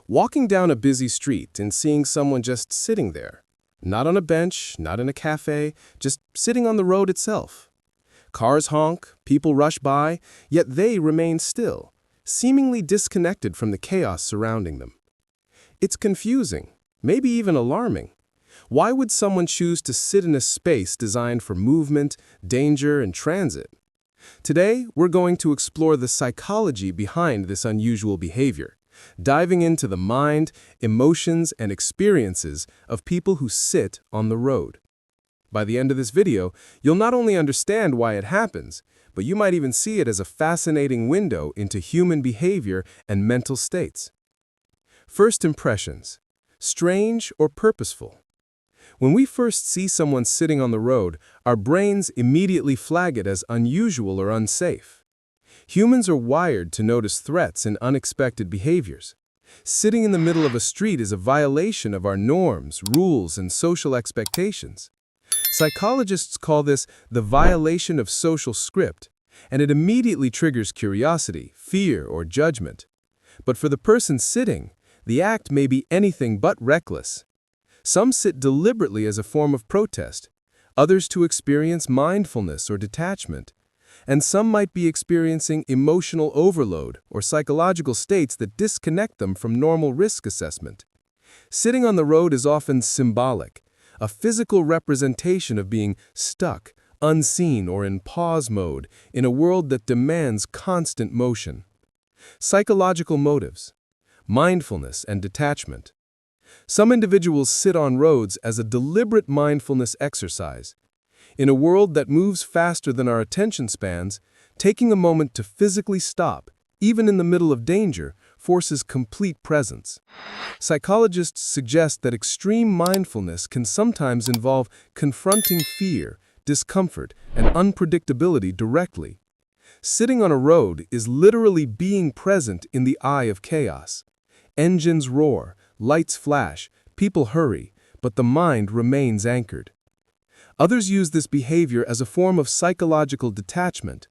Walking down a busy street and seeing someone just sitting there. Not on a bench, not in a cafe, just sitting on the road itself. Cars honk, people rush by, yet they remain still, seemingly disconnected from the chaos surrounding them. It's confusing, maybe even alarming. Why would someone choose to sit in a space designed for movement, danger, and transit? Today, we're going to explore the psychology behind this unusual behavior, diving into the mind, emotions, and experiences of people who sit on the road. By the end of this video, you'll not only understand why it happens, but you might even see it as a fascinating window into human behavior and mental states. First impressions: strange or purposeful? When we first see someone sitting on the road, our brains immediately flag it as unusual or unsafe. Humans are wired to notice threats and unexpected behaviors. Sitting in the middle of a street is a violation of our norms, rules, and social expectations. Psychologists call this the violation of social script, and it immediately triggers curiosity, fear, or judgment. But for the person sitting, the act may be anything but reckless. Some sit deliberately as a form of protest, others to experience mindfulness or detachment, and some might be experiencing emotional overload or psychological states that disconnect them from normal risk assessment. Sitting on the road is often symbolic, a physical representation of being stuck, unseen, or in pause mode in a world that demands constant motion. Psychological motives: mindfulness and detachment. Some individuals sit on roads as a deliberate mindfulness exercise. In a world that moves faster than our attention spans, taking a moment to physically stop, even in the middle of danger, forces complete presence. Psychologists suggest that extreme mindfulness can sometimes involve confronting fear, discomfort, and unpredictability directly. Sitting on a road is literally being present in the eye of chaos. Engines roar, lights flash, people hurry, but the mind remains anchored. Others use this behavior as a form of psychological detachment.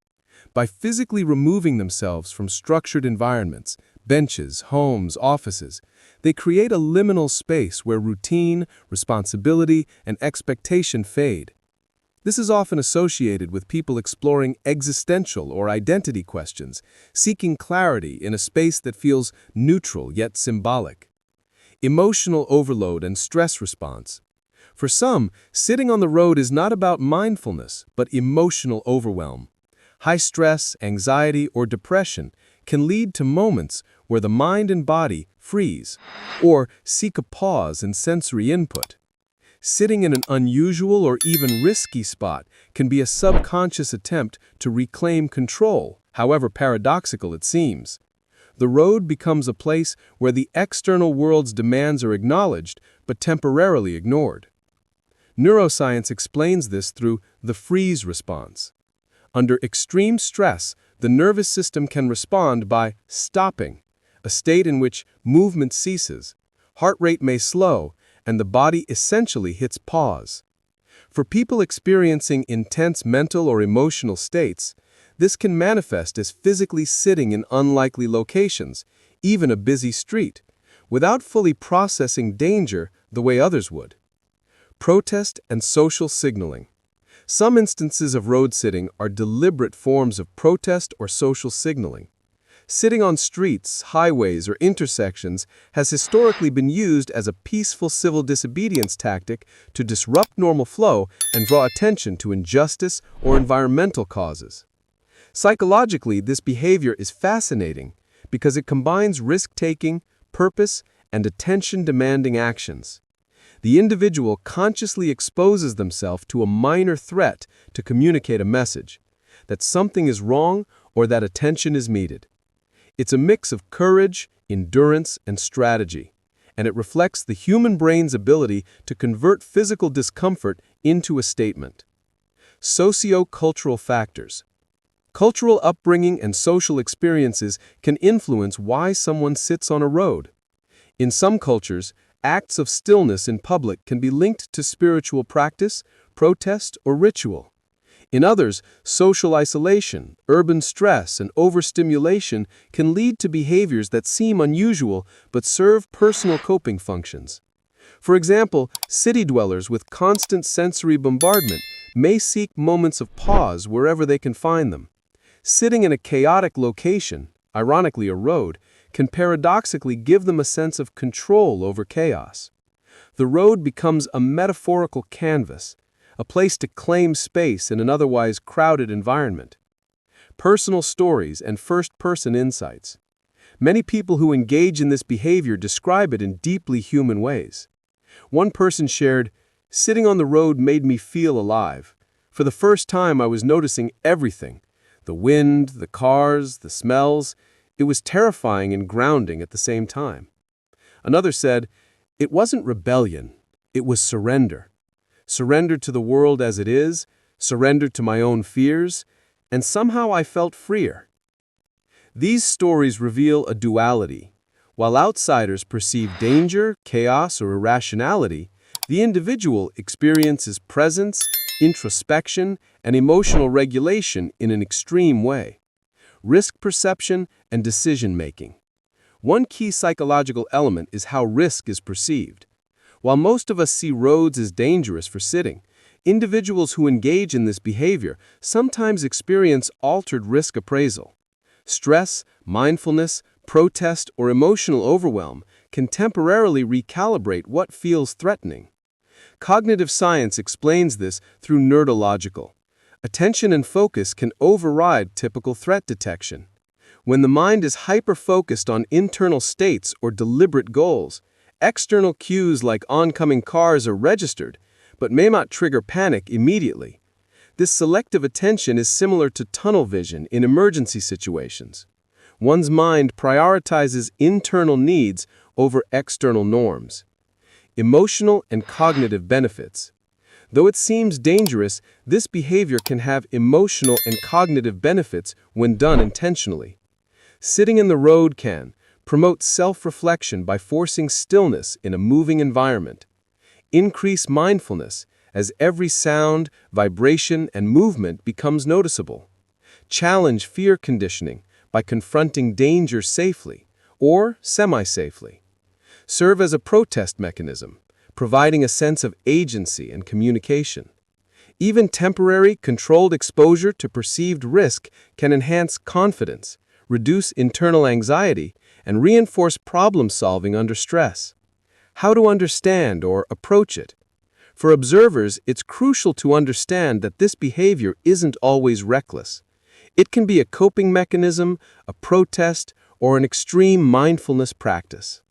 By physically removing themselves from structured environments, benches, homes, offices, they create a liminal space where routine, responsibility, and expectation fade. This is often associated with people exploring existential or identity questions, seeking clarity in a space that feels neutral yet symbolic. Emotional overload and stress response. For some, sitting on the road is not about mindfulness, but emotional overwhelm. High stress, anxiety, or depression can lead to moments where the mind and body freeze or seek a pause in sensory input. Sitting in an unusual or even risky spot can be a subconscious attempt to reclaim control, however paradoxical it seems. The road becomes a place where the external world's demands are acknowledged but temporarily ignored. Neuroscience explains this through the freeze response. Under extreme stress, the nervous system can respond by stopping, a state in which movement ceases, heart rate may slow, and the body essentially hits pause. For people experiencing intense mental or emotional states, this can manifest as physically sitting in unlikely locations, even a busy street, without fully processing danger the way others would. Protest and social signaling. Some instances of road sitting are deliberate forms of protest or social signaling. Sitting on streets, highways, or intersections has historically been used as a peaceful civil disobedience tactic to disrupt normal flow and draw attention to injustice or environmental causes. Psychologically, this behavior is fascinating because it combines risk-taking, purpose, and attention-demanding actions. The individual consciously exposes themselves to a minor threat to communicate a message, that something is wrong or that attention is needed. It's a mix of courage, endurance, and strategy, and it reflects the human brain's ability to convert physical discomfort into a statement. Socio-cultural factors. Cultural upbringing and social experiences can influence why someone sits on a road. In some cultures, acts of stillness in public can be linked to spiritual practice, protest, or ritual. In others, social isolation, urban stress, and overstimulation can lead to behaviors that seem unusual but serve personal coping functions. For example, city dwellers with constant sensory bombardment may seek moments of pause wherever they can find them. Sitting in a chaotic location, ironically a road, can paradoxically give them a sense of control over chaos. The road becomes a metaphorical canvas, a place to claim space in an otherwise crowded environment. Personal stories and first-person insights. Many people who engage in this behavior describe it in deeply human ways. One person shared, "Sitting on the road made me feel alive. For the first time I was noticing everything. The wind, the cars, the smells. It was terrifying and grounding at the same time." Another said, "It wasn't rebellion, it was surrender. Surrender to the world as it is, surrender to my own fears, and somehow I felt freer." These stories reveal a duality. While outsiders perceive danger, chaos, or irrationality, the individual experiences presence, introspection, and emotional regulation in an extreme way. Risk perception and decision-making. One key psychological element is how risk is perceived. While most of us see roads as dangerous for sitting, individuals who engage in this behavior sometimes experience altered risk appraisal. Stress, mindfulness, protest, or emotional overwhelm can temporarily recalibrate what feels threatening. Cognitive science explains this through neurological. Attention and focus can override typical threat detection. When the mind is hyper-focused on internal states or deliberate goals, external cues like oncoming cars are registered, but may not trigger panic immediately. This selective attention is similar to tunnel vision in emergency situations. One's mind prioritizes internal needs over external norms. Emotional and cognitive benefits. Though it seems dangerous, this behavior can have emotional and cognitive benefits when done intentionally. Sitting in the road can promote self-reflection by forcing stillness in a moving environment. Increase mindfulness as every sound, vibration, and movement becomes noticeable. Challenge fear conditioning by confronting danger safely or semi-safely. Serve as a protest mechanism, providing a sense of agency and communication. Even temporary, controlled exposure to perceived risk can enhance confidence, reduce internal anxiety, and reinforce problem-solving under stress. How to understand or approach it? For observers, it's crucial to understand that this behavior isn't always reckless. It can be a coping mechanism, a protest, or an extreme mindfulness practice.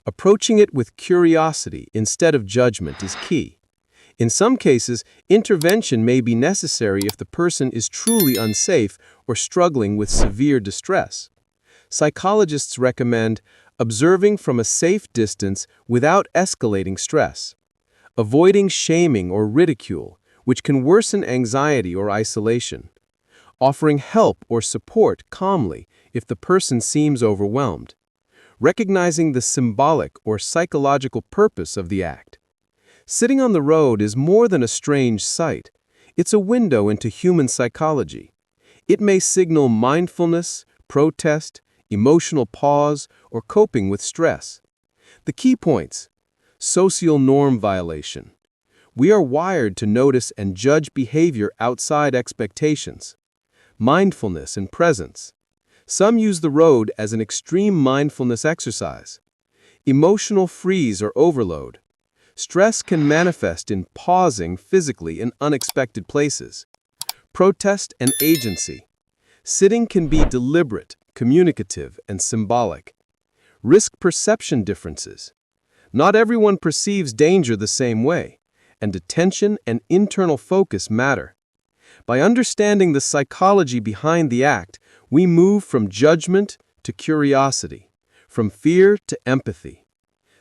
Approaching it with curiosity instead of judgment is key. In some cases, intervention may be necessary if the person is truly unsafe or struggling with severe distress. Psychologists recommend observing from a safe distance without escalating stress, avoiding shaming or ridicule, which can worsen anxiety or isolation, offering help or support calmly if the person seems overwhelmed, recognizing the symbolic or psychological purpose of the act. Sitting on the road is more than a strange sight. It's a window into human psychology. It may signal mindfulness, protest, emotional pause, or coping with stress. The key points: social norm violation. We are wired to notice and judge behavior outside expectations. Mindfulness and presence. Some use the road as an extreme mindfulness exercise. Emotional freeze or overload. Stress can manifest in pausing physically in unexpected places. Protest and agency. Sitting can be deliberate, communicative, and symbolic. Risk perception differences. Not everyone perceives danger the same way, and attention and internal focus matter. By understanding the psychology behind the act, we move from judgment to curiosity, from fear to empathy.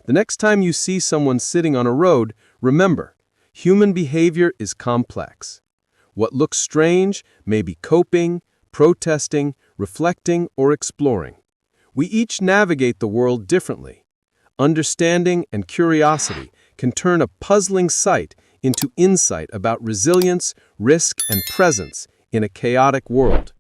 The next time you see someone sitting on a road, remember, human behavior is complex. What looks strange may be coping, protesting, reflecting, or exploring. We each navigate the world differently. Understanding and curiosity can turn a puzzling sight into insight about resilience, risk, and presence in a chaotic world.